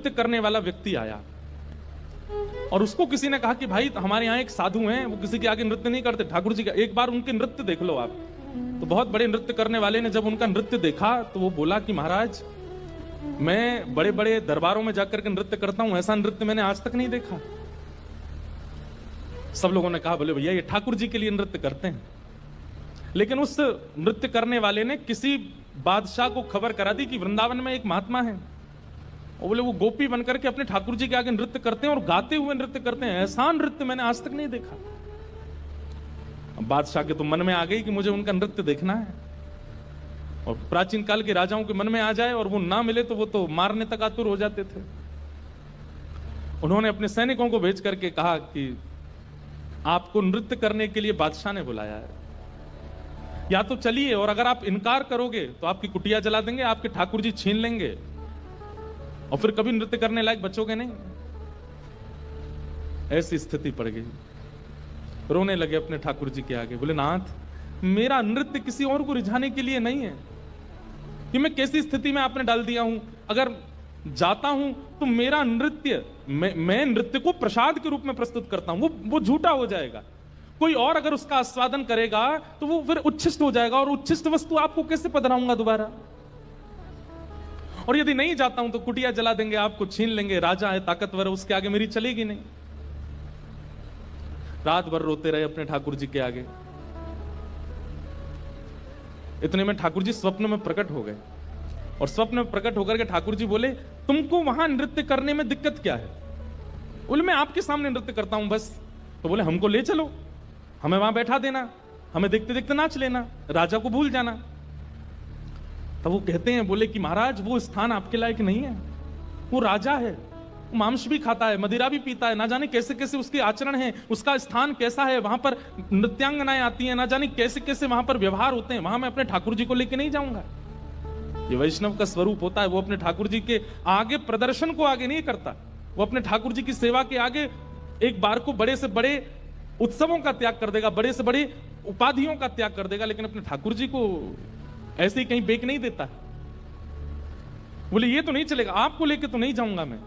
नृत्य करने वाला व्यक्ति आया और उसको किसी ने कहा कि भाई हमारे यहाँ एक साधु हैं, वो किसी के आगे नृत्य नहीं करते, ठाकुर जी का एक बार उनके नृत्य देख लो आप। तो बहुत बड़े नृत्य करने वाले ने जब उनका नृत्य देखा तो वो बोला कि महाराज मैं बड़े बड़े दरबारों में जाकर के नृत्य करता हूं, ऐसा नृत्य मैंने आज तक नहीं देखा। सब लोगों ने कहा बोले भैया ये ठाकुर जी के लिए नृत्य करते हैं। लेकिन उस नृत्य करने वाले ने किसी बादशाह को खबर करा दी कि वृंदावन में एक महात्मा है, और बोले वो गोपी बनकर के अपने ठाकुर जी के आगे नृत्य करते हैं और गाते हुए नृत्य करते हैं, ऐसा नृत्य मैंने आज तक नहीं देखा। अब बादशाह के तो मन में आ गई कि मुझे उनका नृत्य देखना है, और प्राचीन काल के राजाओं के मन में आ जाए और वो ना मिले तो वो तो मारने तक आतुर हो जाते थे। उन्होंने अपने सैनिकों को भेज करके कहा कि आपको नृत्य करने के लिए बादशाह ने बुलाया है, या तो चलिए, और अगर आप इनकार करोगे तो आपकी कुटिया जला देंगे, आपके ठाकुर जी छीन लेंगे और फिर कभी नृत्य करने लायक बचोगे नहीं। ऐसी स्थिति पड़ गई। रोने लगे अपने ठाकुर जी के आगे, बोले नाथ मेरा नृत्य किसी और को रिझाने के लिए नहीं है, कि मैं कैसी स्थिति में आपने डाल दिया हूं। अगर जाता हूं तो मेरा नृत्य मैं नृत्य को प्रसाद के रूप में प्रस्तुत करता हूं, वो झूठा हो जाएगा। कोई और अगर उसका आस्वादन करेगा तो वो फिर उच्छिष्ट हो जाएगा, और उच्छिष्ट वस्तु आपको कैसे पधराऊंगा दोबारा। और यदि नहीं जाता हूं तो कुटिया जला देंगे, आपको छीन लेंगे, राजा है ताकतवर है, उसके आगे मेरी चलेगी नहीं। रात भर रोते रहे अपने ठाकुर जी के आगे। इतने में ठाकुर जी स्वप्न में प्रकट हो गए, और स्वप्न में प्रकट होकर के ठाकुर जी बोले तुमको वहां नृत्य करने में दिक्कत क्या है। बोले मैं आपके सामने नृत्य करता हूं बस। तो बोले हमको ले चलो, हमें वहां बैठा देना, हमें देखते देखते नाच लेना, राजा को भूल जाना। तब वो कहते हैं, बोले कि महाराज वो स्थान आपके लायक नहीं है, वो राजा है, वो मांस भी खाता है, मदिरा भी पीता है, ना जाने कैसे कैसे उसके आचरण है, उसका स्थान कैसा है, वहां पर नृत्यांगनाएं आती हैं, ना जाने कैसे कैसे वहां पर व्यवहार होते हैं, वहां मैं अपने ठाकुर जी को लेके नहीं जाऊंगा। ये वैष्णव का स्वरूप होता है, वो अपने ठाकुर जी के आगे प्रदर्शन को आगे नहीं करता, वो अपने ठाकुर जी की सेवा के आगे एक बार को बड़े से बड़े उत्सवों का त्याग कर देगा, बड़े से बड़े उपाधियों का त्याग कर देगा, लेकिन अपने ठाकुर जी को ऐसे ही कहीं बेक नहीं देता। बोले ये तो नहीं चलेगा, आपको लेके तो नहीं जाऊंगा मैं।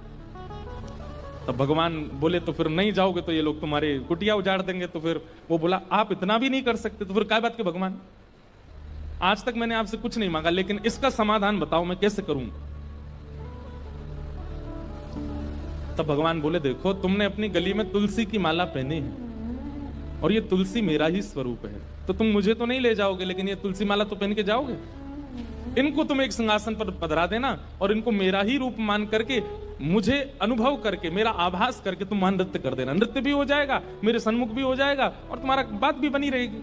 तब भगवान बोले तो फिर नहीं जाओगे तो ये लोग तुम्हारे कुटिया उजाड़ देंगे। तो फिर वो बोला आप इतना भी नहीं कर सकते, तो फिर क्या बात के भगवान, आज तक मैंने आपसे कुछ नहीं मांगा, लेकिन इसका समाधान बताओ मैं कैसे करूं। तब भगवान बोले देखो तुमने अपनी गली में तुलसी की माला पहनी है, और ये तुलसी मेरा ही स्वरूप है, तो तुम मुझे तो नहीं ले जाओगे, लेकिन ये तुलसी माला तो पहन के जाओगे। इनको तुम एक सिंहासन पर पधरा देना, और इनको मेरा ही रूप मान करके, मुझे अनुभव करके, मेरा आभास करके तुम वहां नृत्य कर देना। नृत्य भी हो जाएगा, मेरे सन्मुख भी हो जाएगा, और तुम्हारा बात भी बनी रहेगी।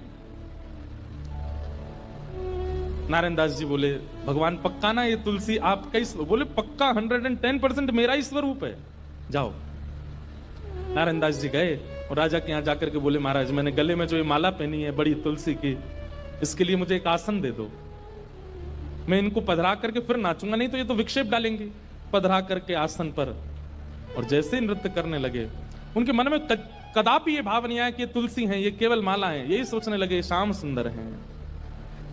नारायण दास जी बोले भगवान पक्का ना ये तुलसी आपका ही? बोले पक्का 110% मेरा ही स्वरूप है, जाओ। नारायण दास जी गए और राजा के यहां जाकर के बोले महाराज मैंने गले में जो ये माला पहनी है बड़ी तुलसी की, इसके लिए मुझे एक आसन दे दो, मैं इनको पधरा करके फिर नाचूंगा, नहीं तो ये तो विक्षेप डालेंगे। पधरा करके आसन पर, और जैसे नृत्य करने लगे उनके मन में कदापि ये भाव नहीं आया कि ये तुलसी हैं, ये केवल माला है। यही सोचने लगे श्याम सुंदर हैं।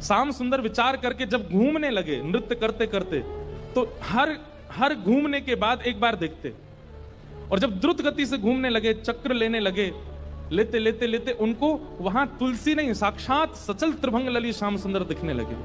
श्याम सुंदर विचार करके जब घूमने लगे नृत्य करते करते, तो हर घूमने के बाद एक बार देखते, और जब द्रुत गति से घूमने लगे, चक्र लेने लगे, लेते लेते लेते उनको वहां तुलसी नहीं साक्षात सचल त्रिभंग लली श्याम सुंदर दिखने लगे।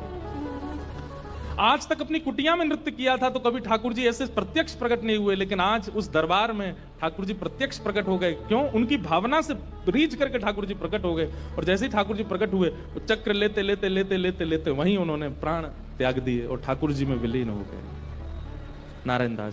आज तक अपनी कुटिया में नृत्य किया था तो कभी ठाकुर जी ऐसे प्रत्यक्ष प्रकट नहीं हुए, लेकिन आज उस दरबार में ठाकुर जी प्रत्यक्ष प्रकट हो गए। क्यों? उनकी भावना से रीझ करके ठाकुर जी प्रकट हो गए, और जैसे ही ठाकुर जी प्रकट हुए वो चक्र लेते लेते लेते लेते लेते वहीं उन्होंने प्राण त्याग दिए और ठाकुर जी में विलीन हो गए। नारायण दास।